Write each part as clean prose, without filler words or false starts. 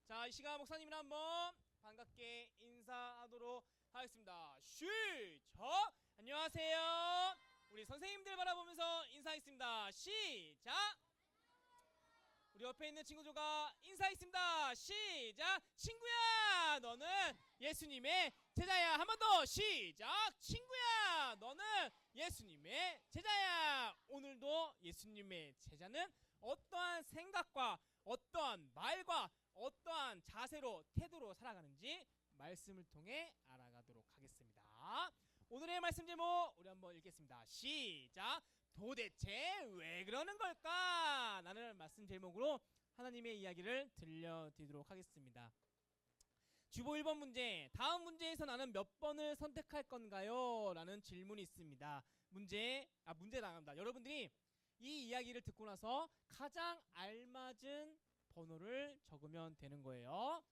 자, 이 시간 목사님이랑 한번 반갑게 인사하도록 하겠습니다. 시작! 안녕하세요. 우리 선생님들 바라보면서 인사하겠습니다. 시작! 우리 옆에 있는 친구들과 인사하겠습니다. 시작! 친구야, 너는 예수님의 제자야. 한 번 더 시작! 친구야, 너는 예수님의 제자야. 오늘도 예수님의 제자는 어떠한 생각과 어떠한 말과 어떠한 자세로 태도로 살아가는지 말씀을 통해 알아가도록 하겠습니다. 오늘의 말씀 제목 우리 한번 읽겠습니다. 시작! 도대체 왜 그러는 걸까? 라는 말씀 제목으로 하나님의 이야기를 들려드리도록 하겠습니다. 주보 1번 문제, 다음 문제에서 나는 몇 번을 선택할 건가요? 라는 질문이 있습니다. 문제 나갑니다. 여러분들이 이 이야기를 듣고 나서 가장 알맞은 번호를 적으면 되는 거예요.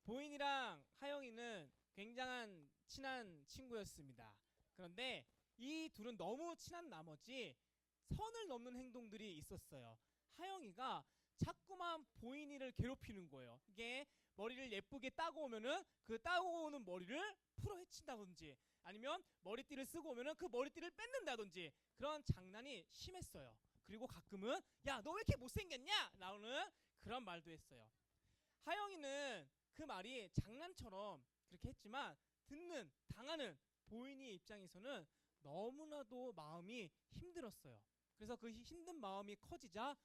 보인이랑 하영이는 굉장한 친한 친구였습니다. 그런데 이 둘은 너무 친한 나머지 선을 넘는 행동들이 있었어요. 하영이가 자꾸만 보인이를 괴롭히는 거예요. 이게 머리를 예쁘게 따고 오면은 그 따고 오는 머리를 풀어 헤친다든지 아니면 머리띠를 쓰고 오면은 그 머리띠를 뺏는다든지 그런 장난이 심했어요. 그리고 가끔은 야, 너 왜 이렇게 못생겼냐? 나오는 그런 말도 했어요. 하영이는 그 말이 장난처럼 그렇게 했지만 당하는 보인이의 입장에서는 너무나도 마음이 힘들었어요. 그래서 그 힘든 마음이 커지자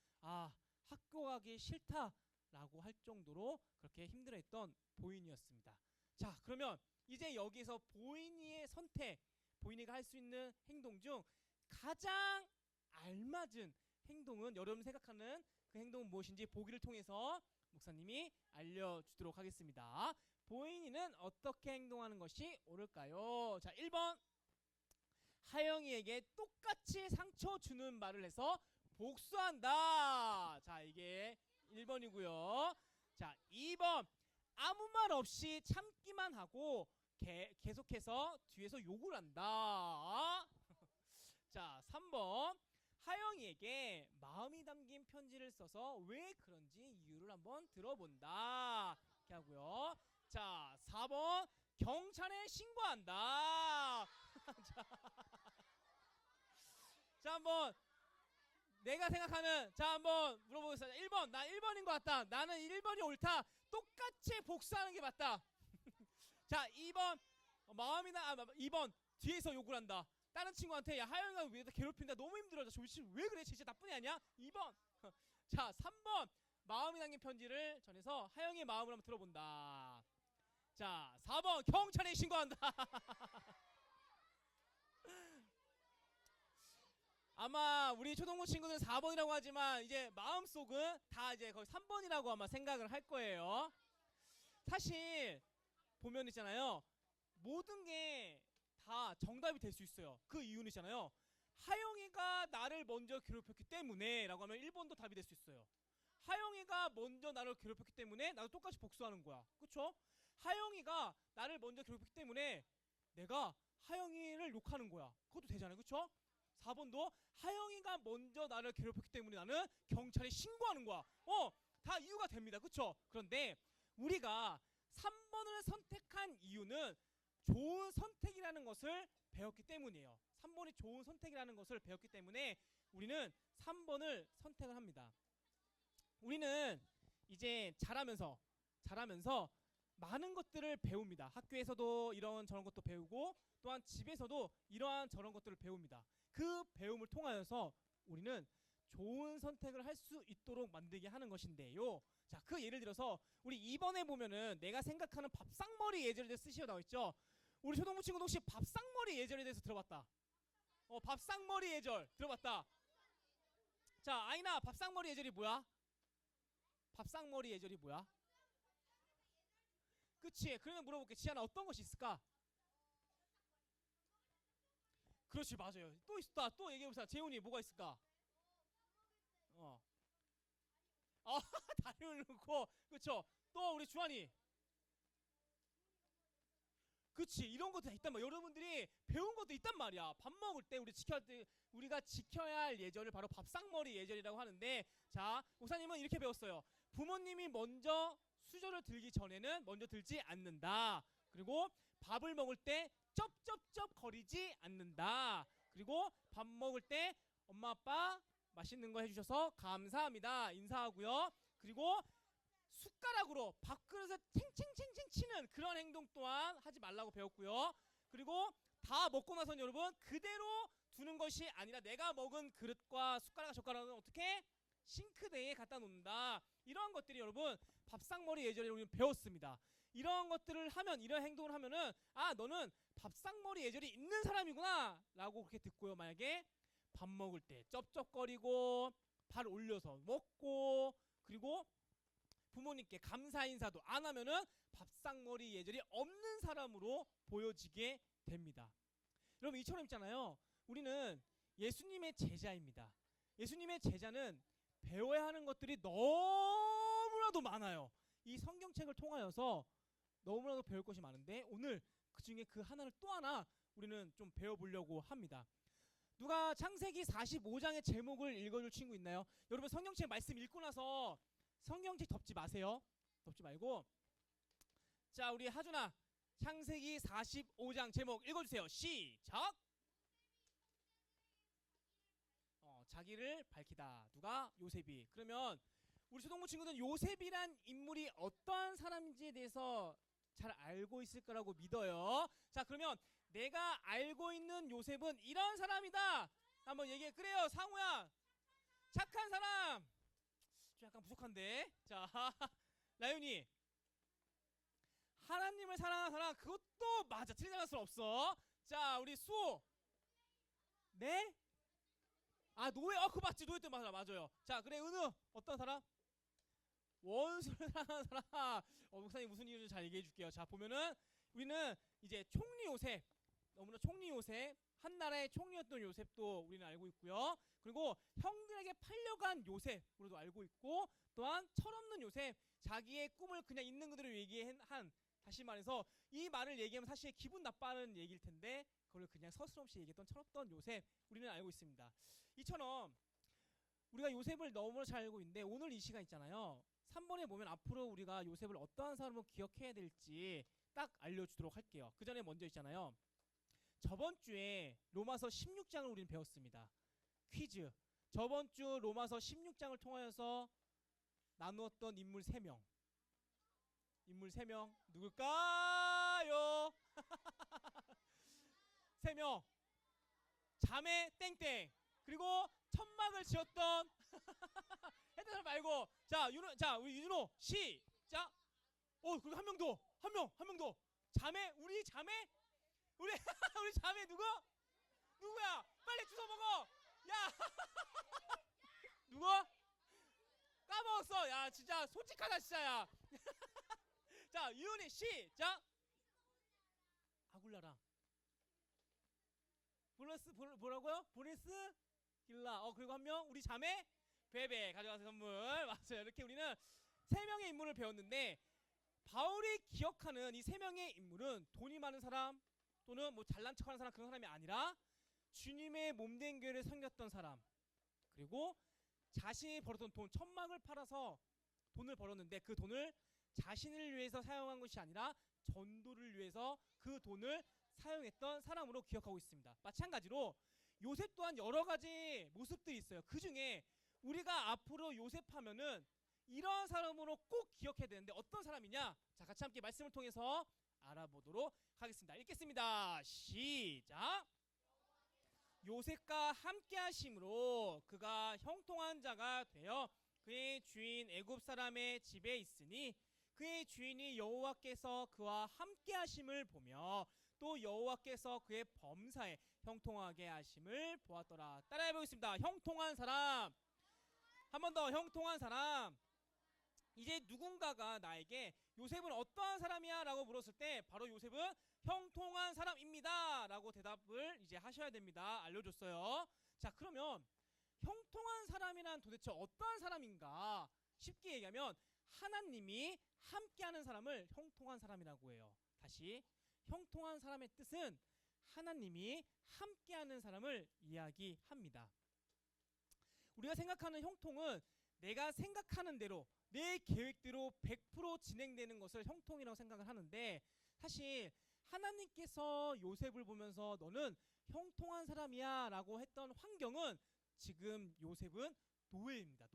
학교 가기 싫다라고 할 정도로 그렇게 힘들어했던 보인이었습니다. 자, 그러면 이제 여기서 보인이의 선택, 보인이가 할 수 있는 행동 중 가장 알맞은 행동은 여러분 생각하는 그 행동은 무엇인지 보기를 통해서 목사님이 알려주도록 하겠습니다. 보인이는 어떻게 행동하는 것이 옳을까요? 자, 1번 하영이에게 똑같이 상처 주는 말을 해서 복수한다. 자, 이게 1번이고요. 자, 2번 아무 말 없이 참기만 하고 계속해서 뒤에서 욕을 한다. 자, 3번 하영이에게 마음이 담긴 편지를 써서 왜 그런지 이유를 한번 들어본다. 이렇게 하고요. 자, 4번 경찰에 신고한다. 자, 한번 내가 생각하는 한번 물어보겠습니다. 1번 나 1번인 것 같다. 나는 1번이 옳다. 똑같이 복수하는 게 맞다. 자, 2번 2번 뒤에서 욕을 한다. 다른 친구한테 야, 하영이가 왜 괴롭힌다. 너무 힘들어. 왜 그래? 진짜 나쁜 애 아니야? 2번 자, 3번 마음이 담긴 편지를 전해서 하영이의 마음을 한번 들어본다. 자, 4번 경찰에 신고한다. 아마 우리 초등부 친구들은 4번이라고 하지만 이제 마음속은 다 이제 거의 3번이라고 아마 생각을 할 거예요. 사실 보면 있잖아요. 모든 게 다 정답이 될 수 있어요. 그 이유는 있잖아요. 하영이가 나를 먼저 괴롭혔기 때문에 라고 하면 1번도 답이 될 수 있어요. 하영이가 먼저 나를 괴롭혔기 때문에 나도 똑같이 복수하는 거야. 그쵸? 하영이가 나를 먼저 괴롭혔기 때문에 내가 하영이를 욕하는 거야. 그것도 되잖아요. 그쵸? 4번도 하영이가 먼저 나를 괴롭혔기 때문에 나는 경찰에 신고하는 거야. 다 이유가 됩니다. 그쵸? 그런데 우리가 3번을 선택한 이유는 좋은 선택이라는 것을 배웠기 때문이에요. 3번이 좋은 선택이라는 것을 배웠기 때문에 우리는 3번을 선택을 합니다. 우리는 이제 자라면서 많은 것들을 배웁니다. 학교에서도 이런 저런 것도 배우고 또한 집에서도 이러한 저런 것들을 배웁니다. 그 배움을 통하여서 우리는 좋은 선택을 할 수 있도록 만들게 하는 것인데요. 자, 그 예를 들어서 우리 2번에 보면은 내가 생각하는 밥상머리 예제를 쓰시어 나와있죠. 우리 초등부 친구도 혹시 밥상머리 예절에 대해서 들어봤다? 밥상머리 예절 들어봤다. 자, 아이나 밥상머리 예절이 뭐야? 밥상머리 예절이 뭐야? 그치? 그러면 물어볼게. 지안아, 어떤 것이 있을까? 그렇지, 맞아요. 또 있다. 또 얘기해보자. 재훈이 뭐가 있을까? 어. 아, 다리를 놓고. 그쵸? 또 우리 주한이. 그치, 이런 것도 있단 말이야. 여러분들이 배운 것도 있단 말이야. 밥 먹을 때 우리가 지켜야 할 예절을 바로 밥상머리 예절이라고 하는데, 자, 목사님은 이렇게 배웠어요. 부모님이 먼저 수저를 들기 전에는 먼저 들지 않는다. 그리고 밥을 먹을 때 쩝쩝쩝 거리지 않는다. 그리고 밥 먹을 때 엄마 아빠 맛있는 거 해주셔서 감사합니다 인사하고요. 그리고 숟가락으로 밥그릇을 챙챙챙챙 치는 그런 행동 또한 하지 말라고 배웠고요. 그리고 다 먹고 나선 여러분 그대로 두는 것이 아니라 내가 먹은 그릇과 숟가락은 어떻게? 싱크대에 갖다 놓는다. 이러한 것들이 여러분 밥상머리 예절에 우리는 배웠습니다. 이런 것들을 하면, 이런 행동을 하면은, 아, 너는 밥상머리 예절이 있는 사람이구나 라고 그렇게 듣고요. 만약에 밥 먹을 때 쩝쩝거리고 발 올려서 먹고, 그리고 부모님께 감사 인사도 안 하면은 밥상머리 예절이 없는 사람으로 보여지게 됩니다. 여러분, 이처럼 있잖아요. 우리는 예수님의 제자입니다. 예수님의 제자는 배워야 하는 것들이 너무나도 많아요. 이 성경책을 통하여서 너무나도 배울 것이 많은데, 오늘 그 중에 그 하나를 또 하나 우리는 좀 배워보려고 합니다. 누가 창세기 45장의 제목을 읽어줄 친구 있나요? 여러분, 성경책 말씀 읽고 나서 성경책 덮지 마세요. 덮지 말고. 자, 우리 하준아, 창세기 45장 제목 읽어주세요. 시작. 자기를 밝히다. 누가? 요셉이. 그러면 우리 초등부 친구들은 요셉이란 인물이 어떠한 사람인지에 대해서 잘 알고 있을 거라고 믿어요. 자, 그러면 내가 알고 있는 요셉은 이런 사람이다. 한번 얘기해. 그래요, 상우야. 착한 사람. 좀 약간 부족한데. 자, 라윤이. 하나님을 사랑하는 사람. 그것도 맞아. 틀리지 않을 수 없어. 자, 우리 수호. 네? 아, 노예. 그거 맞지. 노예 때 맞아요. 자, 그래, 은우. 어떤 사람? 원수를 사랑하는 사람. 목사님 무슨 이유인지 잘 얘기해 줄게요. 자, 보면은 우리는 이제 총리 요셉, 너무나 총리 요셉, 한 나라의 총리였던 요셉도 우리는 알고 있고요. 그리고 형들에게 팔려간 요셉으로도 알고 있고, 또한 철없는 요셉, 자기의 꿈을 그냥 있는 그대로 얘기한, 다시 말해서 이 말을 얘기하면 사실 기분 나빠하는 얘기일 텐데 그걸 그냥 서슴없이 얘기했던 철없던 요셉, 우리는 알고 있습니다. 이처럼 우리가 요셉을 너무나 잘 알고 있는데, 오늘 이 시간 있잖아요. 3번에 보면 앞으로 우리가 요셉을 어떠한 사람으로 기억해야 될지 딱 알려주도록 할게요. 그 전에 먼저 있잖아요. 저번 주에 로마서 16장을 우리는 배웠습니다. 퀴즈. 저번 주 로마서 16장을 통하여서 나누었던 인물 3명. 인물 3명 누굴까요? 3명. 자매 땡땡. 그리고 천막을 지었던 했던 사람 말고. 자, 우리 윤호 시작. 그리고 한 명 더. 한 명 더. 자매, 우리 자매? 우리 우리 자매 누구야? 빨리 주워 먹어. 야. 누구? 까먹었어. 야, 진짜 솔직하다 진짜야. 자, 유은이 시작. 아굴라랑 뭐라고요? 보네스 길라. 그리고 한 명 우리 자매 베베 가져가서 선물. 맞아요. 이렇게 우리는 3명의 인물을 배웠는데, 바울이 기억하는 이 3명의 인물은 돈이 많은 사람 또는 뭐 잘난 척하는 사람, 그런 사람이 아니라 주님의 몸된 교회를 섬겼던 사람, 그리고 자신이 벌었던 돈, 천막을 팔아서 돈을 벌었는데 그 돈을 자신을 위해서 사용한 것이 아니라 전도를 위해서 그 돈을 사용했던 사람으로 기억하고 있습니다. 마찬가지로 요셉 또한 여러 가지 모습들이 있어요. 그 중에 우리가 앞으로 요셉 하면은 이런 사람으로 꼭 기억해야 되는데 어떤 사람이냐? 자, 같이 함께 말씀을 통해서 알아보도록 하겠습니다. 읽겠습니다. 시작. 요셉과 함께 하심으로 그가 형통한 자가 되어 그의 주인 애굽 사람의 집에 있으니 그의 주인이 여호와께서 그와 함께 하심을 보며 또 여호와께서 그의 범사에 형통하게 하심을 보았더라. 따라해 보겠습니다. 형통한 사람. 한 번 더. 형통한 사람. 이제 누군가가 나에게 요셉은 어떠한 사람이야? 라고 물었을 때 바로 요셉은 형통한 사람입니다 라고 대답을 이제 하셔야 됩니다. 알려줬어요. 자, 그러면 형통한 사람이란 도대체 어떠한 사람인가? 쉽게 얘기하면 하나님이 함께하는 사람을 형통한 사람이라고 해요. 다시, 형통한 사람의 뜻은 하나님이 함께하는 사람을 이야기합니다. 우리가 생각하는 형통은 내가 생각하는 대로 내 계획대로 100% 진행되는 것을 형통이라고 생각을 하는데, 사실 하나님께서 요셉을 보면서 너는 형통한 사람이야 라고 했던 환경은 지금 요셉은 노예입니다.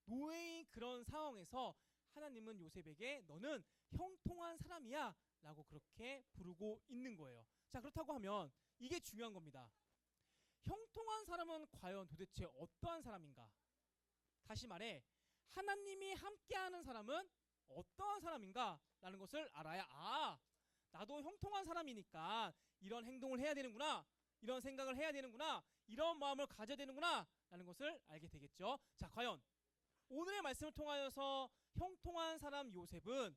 노예인 그런 상황에서 하나님은 요셉에게 너는 형통한 사람이야 라고 그렇게 부르고 있는 거예요. 자, 그렇다고 하면 이게 중요한 겁니다. 형통한 사람은 과연 도대체 어떠한 사람인가? 다시 말해, 하나님이 함께하는 사람은 어떠한 사람인가? 라는 것을 알아야, 나도 형통한 사람이니까 이런 행동을 해야 되는구나, 이런 생각을 해야 되는구나, 이런 마음을 가져야 되는구나 라는 것을 알게 되겠죠. 자, 과연 오늘의 말씀을 통하여서 형통한 사람 요셉은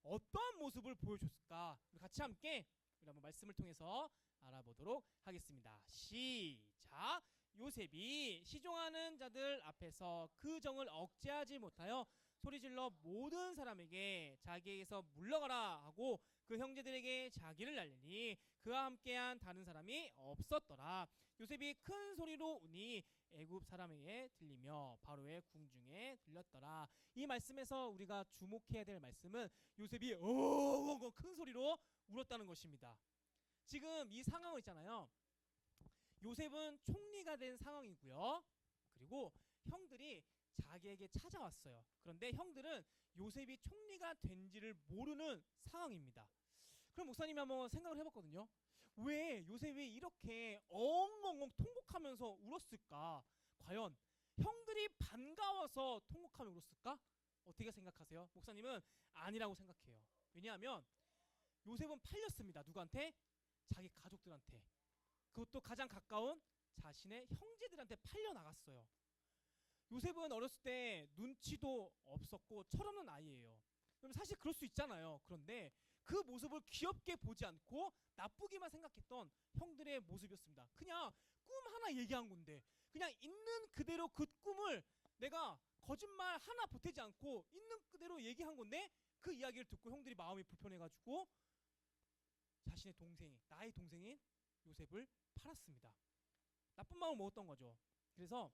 어떠한 모습을 보여줬을까? 우리 같이 함께 우리 한번 말씀을 통해서 알아보도록 하겠습니다. 시작. 요셉이 시종하는 자들 앞에서 그 정을 억제하지 못하여 소리질러 모든 사람에게 자기에게서 물러가라 하고 그 형제들에게 자기를 알리니 그와 함께한 다른 사람이 없었더라. 요셉이 큰 소리로 우니 애굽 사람에게 들리며 바로의 궁중에 들렸더라. 이 말씀에서 우리가 주목해야 될 말씀은 요셉이 큰 소리로 울었다는 것입니다. 지금 이 상황을 있잖아요. 요셉은 총리가 된 상황이고요. 그리고 형들이 자기에게 찾아왔어요. 그런데 형들은 요셉이 총리가 된지를 모르는 상황입니다. 그럼 목사님이 한번 생각을 해봤거든요. 왜 요셉이 이렇게 엉엉엉 통곡하면서 울었을까? 과연 형들이 반가워서 통곡하며 울었을까? 어떻게 생각하세요? 목사님은 아니라고 생각해요. 왜냐하면 요셉은 팔렸습니다. 누구한테? 자기 가족들한테. 그것도 가장 가까운 자신의 형제들한테 팔려나갔어요. 요셉은 어렸을 때 눈치도 없었고 철없는 아이예요. 그럼 사실 그럴 수 있잖아요. 그런데 그 모습을 귀엽게 보지 않고 나쁘게만 생각했던 형들의 모습이었습니다. 그냥 꿈 하나 얘기한 건데, 그냥 있는 그대로 그 꿈을 내가 거짓말 하나 보태지 않고 있는 그대로 얘기한 건데, 그 이야기를 듣고 형들이 마음이 불편해가지고 자신의 동생, 나의 동생인 요셉을 팔았습니다. 나쁜 마음을 먹었던 거죠. 그래서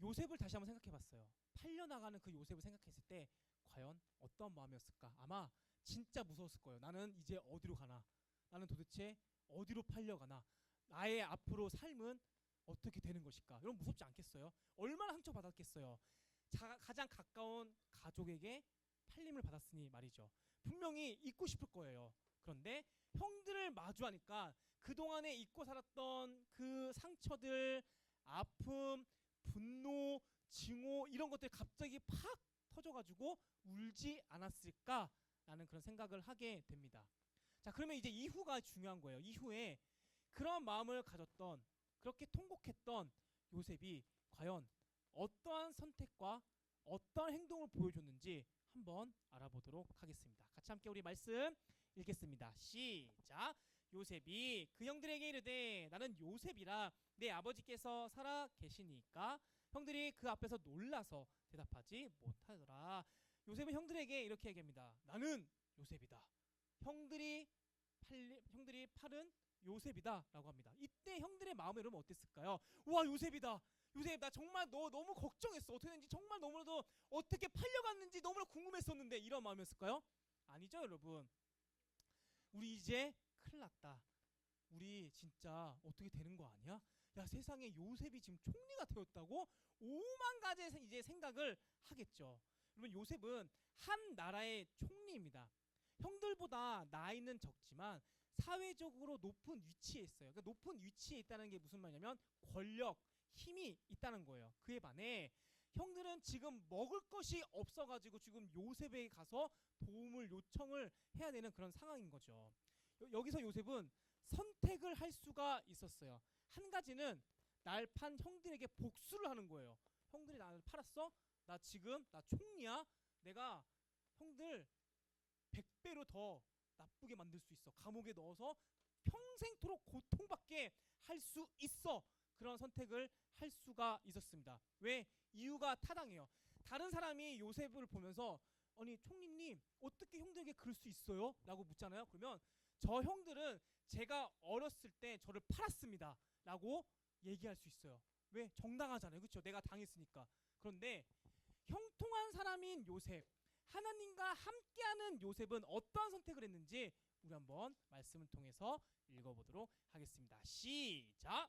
요셉을 다시 한번 생각해봤어요. 팔려나가는 그 요셉을 생각했을 때 과연 어떤 마음이었을까? 아마 진짜 무서웠을 거예요. 나는 이제 어디로 가나? 나는 도대체 어디로 팔려가나? 나의 앞으로 삶은 어떻게 되는 것일까? 여러분 무섭지 않겠어요? 얼마나 상처받았겠어요? 가장 가까운 가족에게 팔림을 받았으니 말이죠. 분명히 잊고 싶을 거예요. 그런데 형들을 마주하니까 그동안에 잊고 살았던 그 상처들, 아픔, 분노, 증오 이런 것들이 갑자기 팍 터져가지고 울지 않았을까라는 그런 생각을 하게 됩니다. 자, 그러면 이제 이후가 중요한 거예요. 이후에 그런 마음을 가졌던, 그렇게 통곡했던 요셉이 과연 어떠한 선택과 어떠한 행동을 보여줬는지 한번 알아보도록 하겠습니다. 같이 함께 우리 말씀 읽겠습니다. 시작. 요셉이 그 형들에게 이르되 나는 요셉이라 내 아버지께서 살아 계시니까 형들이 그 앞에서 놀라서 대답하지 못하더라. 요셉은 형들에게 이렇게 얘기합니다. 나는 요셉이다. 형들이 팔은 요셉이다 라고 합니다. 이때 형들의 마음이 여러분 어땠을까요? 와, 요셉이다. 요셉, 나 정말 너 너무 걱정했어. 어떻게 됐는지 정말 너무나도, 어떻게 팔려갔는지 너무나 궁금했었는데, 이런 마음이었을까요? 아니죠, 여러분. 우리 이제 큰일 났다. 우리 진짜 어떻게 되는 거 아니야? 야, 세상에 요셉이 지금 총리가 되었다고? 오만 가지 이제 생각을 하겠죠. 여러분, 요셉은 한 나라의 총리입니다. 형들보다 나이는 적지만 사회적으로 높은 위치에 있어요. 그러니까 높은 위치에 있다는 게 무슨 말이냐면 권력, 힘이 있다는 거예요. 그에 반해 형들은 지금 먹을 것이 없어가지고 지금 요셉에게 가서 도움을 요청을 해야 되는 그런 상황인 거죠. 여기서 요셉은 선택을 할 수가 있었어요. 한 가지는 날 판 형들에게 복수를 하는 거예요. 형들이 나를 팔았어? 나 지금 나 총리야. 내가 형들 100배로 더 나쁘게 만들 수 있어. 감옥에 넣어서 평생토록 고통받게 할 수 있어. 그런 선택을 할 수가 있었습니다. 왜? 이유가 타당해요. 다른 사람이 요셉을 보면서 아니 총리님 어떻게 형들에게 그럴 수 있어요? 라고 묻잖아요. 그러면 저 형들은 제가 어렸을 때 저를 팔았습니다 라고 얘기할 수 있어요. 왜? 정당하잖아요. 그렇죠? 내가 당했으니까. 그런데 형통한 사람인 요셉, 하나님과 함께하는 요셉은 어떠한 선택을 했는지 우리 한번 말씀을 통해서 읽어보도록 하겠습니다. 시작.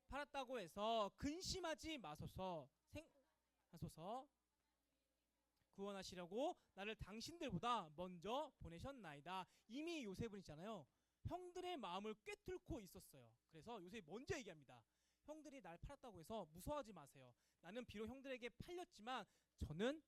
팔았다고 해서 근심하지 마소서. 하소서. 구원하시려고 나를 당신들보다 먼저 보내셨나이다. 이미 요셉은 있잖아요. 형들의 마음을 꿰뚫고 있었어요. 그래서 요셉이 먼저 얘기합니다. 형들이 날 팔았다고 해서 무서워하지 마세요. 나는 비록 형들에게 팔렸지만 저는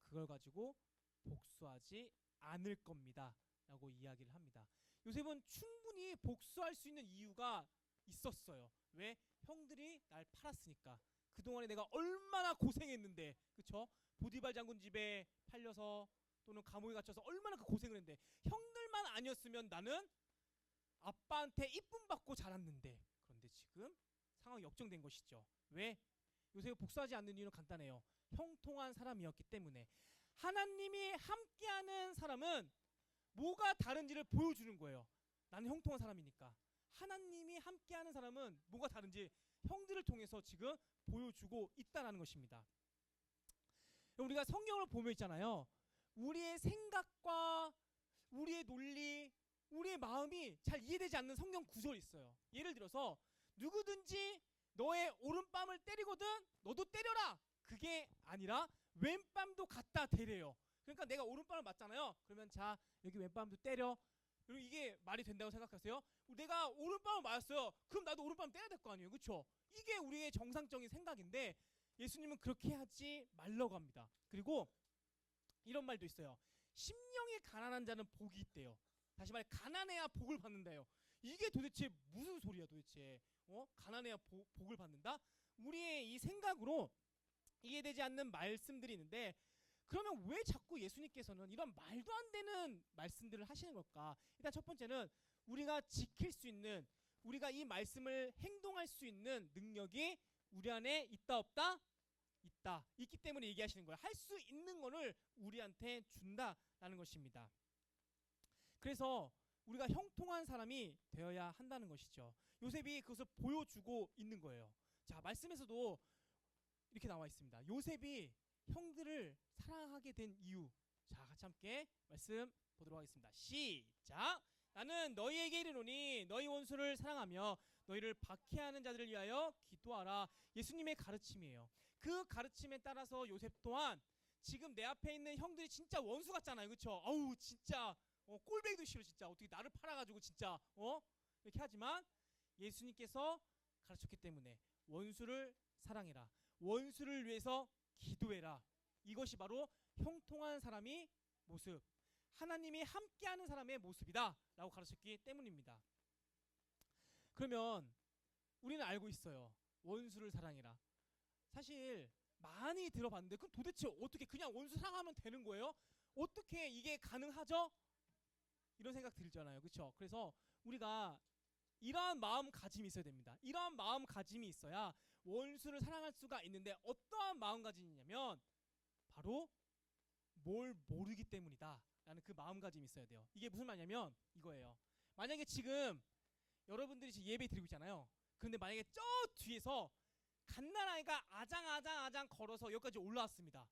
그걸 가지고 복수하지 않을 겁니다. 라고 이야기를 합니다. 요셉은 충분히 복수할 수 있는 이유가 있었어요. 왜? 형들이 날 팔았으니까. 그동안에 내가 얼마나 고생했는데, 그쵸? 보디발 장군 집에 팔려서 또는 감옥에 갇혀서 얼마나 그 고생을 했는데 형들만 아니었으면 나는 아빠한테 이쁨 받고 자랐는데. 그런데 지금 상황이 역정된 것이죠. 왜? 요셉이 복수하지 않는 이유는 간단해요. 형통한 사람이었기 때문에. 하나님이 함께하는 사람은 뭐가 다른지를 보여주는 거예요. 나는 형통한 사람이니까. 하나님이 함께하는 사람은 뭐가 다른지 형들을 통해서 지금 보여주고 있다는 것입니다. 우리가 성경을 보면 있잖아요. 우리의 생각과 우리의 논리, 우리의 마음이 잘 이해되지 않는 성경 구절이 있어요. 예를 들어서 누구든지 너의 오른뺨을 때리거든 너도 때려라. 그게 아니라 왼뺨도 갖다 대래요. 그러니까 내가 오른뺨을 맞잖아요. 그러면 자 여기 왼뺨도 때려. 여러분 이게 말이 된다고 생각하세요? 내가 오른뺨을 맞았어요. 그럼 나도 오른뺨 때려야 될 거 아니에요. 그렇죠? 이게 우리의 정상적인 생각인데 예수님은 그렇게 하지 말라고 합니다. 그리고 이런 말도 있어요. 심령이 가난한 자는 복이 있대요. 다시 말해 가난해야 복을 받는다요. 이게 도대체 무슨 소리야 도대체? 가난해야 복을 받는다? 우리의 이 생각으로 이해되지 않는 말씀들이 있는데 그러면 왜 자꾸 예수님께서는 이런 말도 안 되는 말씀들을 하시는 걸까? 일단 첫 번째는 우리가 지킬 수 있는, 우리가 이 말씀을 행동할 수 있는 능력이 우리 안에 있다 없다? 있다. 있기 때문에 얘기하시는 거예요. 할 수 있는 거를 우리한테 준다라는 것입니다. 그래서 우리가 형통한 사람이 되어야 한다는 것이죠. 요셉이 그것을 보여주고 있는 거예요. 자, 말씀에서도 이렇게 나와 있습니다. 요셉이 형들을 사랑하게 된 이유. 자, 같이 함께 말씀 보도록 하겠습니다. 시작. 나는 너희에게 이르노니 너희 원수를 사랑하며 너희를 박해하는 자들을 위하여 기도하라. 예수님의 가르침이에요. 그 가르침에 따라서 요셉 또한 지금 내 앞에 있는 형들이 진짜 원수 같잖아요. 그렇죠? 아우 진짜 꼴배기도 싫어 진짜. 어떻게 나를 팔아가지고 진짜 이렇게 하지만 예수님께서 가르쳤기 때문에 원수를 사랑해라. 원수를 위해서 기도해라. 이것이 바로 형통한 사람의 모습, 하나님이 함께하는 사람의 모습이다 라고 가르쳤기 때문입니다. 그러면 우리는 알고 있어요. 원수를 사랑해라. 사실 많이 들어봤는데 그럼 도대체 어떻게 그냥 원수 사랑하면 되는 거예요? 어떻게 이게 가능하죠? 이런 생각 들잖아요. 그렇죠? 그래서 우리가 이러한 마음가짐이 있어야 됩니다. 이러한 마음가짐이 있어야 원수를 사랑할 수가 있는데 어떠한 마음가짐이냐면 바로 뭘 모르기 때문이다 라는 그 마음가짐이 있어야 돼요. 이게 무슨 말이냐면 이거예요. 만약에 지금 여러분들이 지금 예배 드리고 있잖아요. 그런데 만약에 저 뒤에서 갓난아이가 아장아장 걸어서 여기까지 올라왔습니다.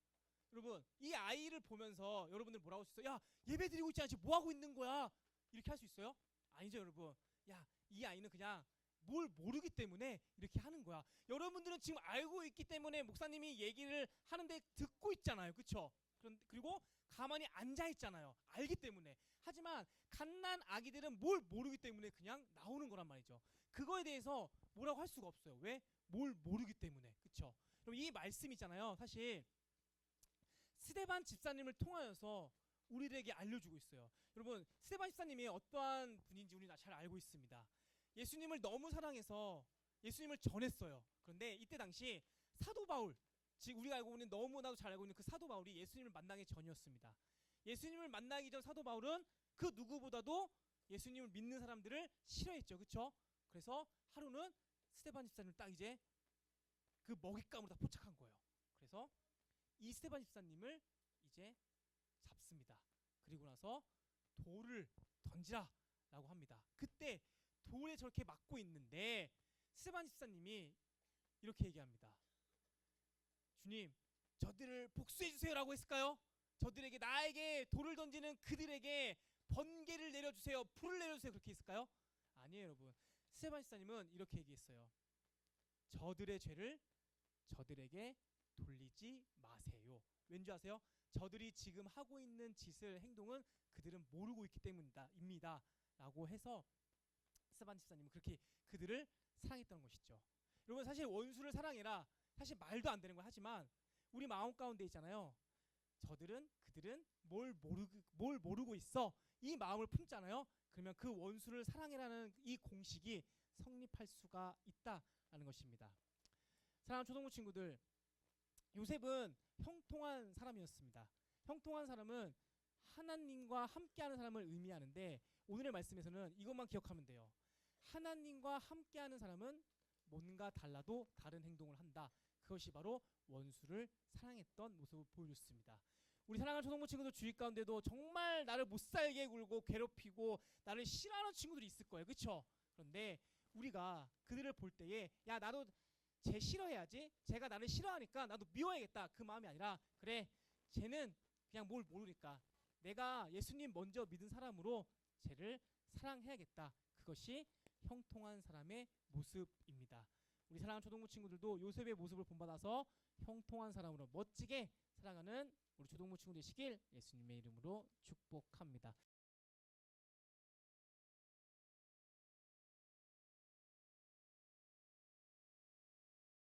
여러분 이 아이를 보면서 여러분들 뭐라고 할 수 있어요? 야 예배 드리고 있지 않아 지금 뭐하고 있는 거야? 이렇게 할 수 있어요? 아니죠 여러분. 야 이 아이는 그냥 뭘 모르기 때문에 이렇게 하는 거야. 여러분들은 지금 알고 있기 때문에 목사님이 얘기를 하는데 듣고 있잖아요. 그렇죠? 그리고 가만히 앉아 있잖아요. 알기 때문에. 하지만 갓난 아기들은 뭘 모르기 때문에 그냥 나오는 거란 말이죠. 그거에 대해서 뭐라고 할 수가 없어요. 왜? 뭘 모르기 때문에. 그렇죠? 그럼 이 말씀 있잖아요. 사실 스데반 집사님을 통하여서 우리들에게 알려주고 있어요. 여러분, 스데반 집사님이 어떠한 분인지 우리는 잘 알고 있습니다. 예수님을 너무 사랑해서 예수님을 전했어요. 그런데 이때 당시 사도 바울, 즉 우리가 알고 있는, 너무나도 잘 알고 있는 그 사도 바울이 예수님을 만나기 전이었습니다. 예수님을 만나기 전 사도 바울은 그 누구보다도 예수님을 믿는 사람들을 싫어했죠. 그렇죠? 그래서 하루는 스데반 집사님을 딱 이제 그 먹잇감으로 다 포착한 거예요. 그래서 이 스데반 집사님을 이제 잡습니다. 그리고 나서 돌을 던지라 라고 합니다. 그때 돌에 저렇게 맞고 있는데 스데반 집사님이 이렇게 얘기합니다. 주님, 저들을 복수해 주세요 라고 했을까요? 저들에게, 나에게 돌을 던지는 그들에게 번개를 내려주세요, 불을 내려주세요, 그렇게 했을까요? 아니에요, 여러분. 스데반 집사님은 이렇게 얘기했어요. 저들의 죄를 저들에게 돌리지 마세요. 왠지 아세요? 저들이 지금 하고 있는 짓을, 행동은 그들은 모르고 있기 때문입니다 라고 해서 스데반 집사님은 그렇게 그들을 사랑했던 것이죠. 여러분, 사실 원수를 사랑해라, 사실 말도 안 되는 거 하지만 우리 마음 가운데 있잖아요. 그들은 뭘 모르고 있어, 이 마음을 품잖아요. 그러면 그 원수를 사랑해라는 이 공식이 성립할 수가 있다라는 것입니다. 사랑하는 초등부 친구들, 요셉은 형통한 사람이었습니다. 형통한 사람은 하나님과 함께하는 사람을 의미하는데, 오늘의 말씀에서는 이것만 기억하면 돼요. 하나님과 함께하는 사람은 뭔가 달라도 다른 행동을 한다. 그것이 바로 원수를 사랑했던 모습을 보여줬습니다. 우리 사랑하는 초등부 친구들 주위 가운데도 정말 나를 못살게 굴고 괴롭히고 나를 싫어하는 친구들이 있을 거예요. 그렇죠? 그런데 우리가 그들을 볼 때에, 야, 나도 쟤 싫어해야지, 쟤가 나를 싫어하니까 나도 미워야겠다, 그 마음이 아니라, 그래, 쟤는 그냥 뭘 모르니까 내가 예수님 먼저 믿은 사람으로 쟤를 사랑해야겠다. 그것이 형통한 사람의 모습입니다. 우리 사랑하는 초등부 친구들도 요셉의 모습을 본받아서 형통한 사람으로 멋지게 살아가는 우리 초등부 친구 되시길 예수님의 이름으로 축복합니다.